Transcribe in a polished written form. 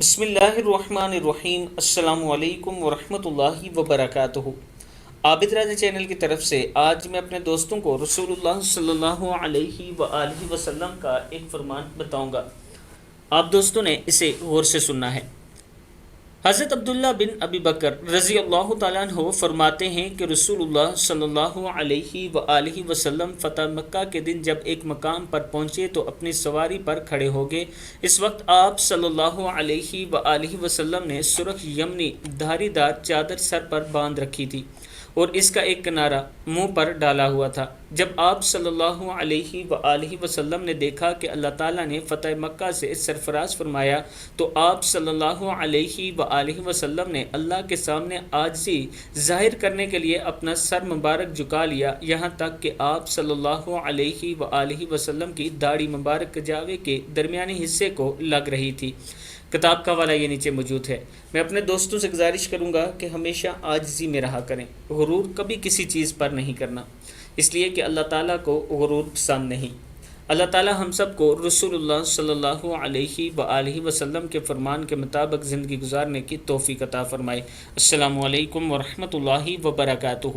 بسم اللہ الرحمن الرحیم۔ السلام علیکم ورحمۃ اللہ وبرکاتہ۔ عابد راجہ چینل کی طرف سے آج میں اپنے دوستوں کو رسول اللہ صلی اللہ علیہ وآلہ وسلم کا ایک فرمان بتاؤں گا۔ آپ دوستوں نے اسے غور سے سننا ہے۔ حضرت عبداللہ بن ابی بکر رضی اللہ تعالیٰ عنہ فرماتے ہیں کہ رسول اللہ صلی اللہ علیہ وآلہ وسلم فتح مکہ کے دن جب ایک مقام پر پہنچے تو اپنی سواری پر کھڑے ہو گئے۔ اس وقت آپ صلی اللہ علیہ وآلہ وسلم نے سرخ یمنی دھاری دار چادر سر پر باندھ رکھی تھی اور اس کا ایک کنارہ منہ پر ڈالا ہوا تھا۔ جب آپ صلی اللہ علیہ وآلہ وسلم نے دیکھا کہ اللہ تعالیٰ نے فتح مکہ سے سرفراز فرمایا تو آپ صلی اللہ علیہ وآلہ وسلم نے اللہ کے سامنے عاجزی ظاہر کرنے کے لیے اپنا سر مبارک جھکا لیا، یہاں تک کہ آپ صلی اللہ علیہ وآلہ وسلم کی داڑھی مبارک کجاوے کے درمیانی حصے کو لگ رہی تھی۔ کتاب کا حوالہ یہ نیچے موجود ہے۔ میں اپنے دوستوں سے گزارش کروں گا کہ ہمیشہ عاجزی میں رہا کریں، غرور کبھی کسی چیز پر نہیں کرنا، اس لیے کہ اللہ تعالیٰ کو غرور پسند نہیں۔ اللہ تعالیٰ ہم سب کو رسول اللہ صلی اللہ علیہ وآلہ وسلم کے فرمان کے مطابق زندگی گزارنے کی توفیق عطا فرمائے۔ السلام علیکم ورحمۃ اللہ وبرکاتہ۔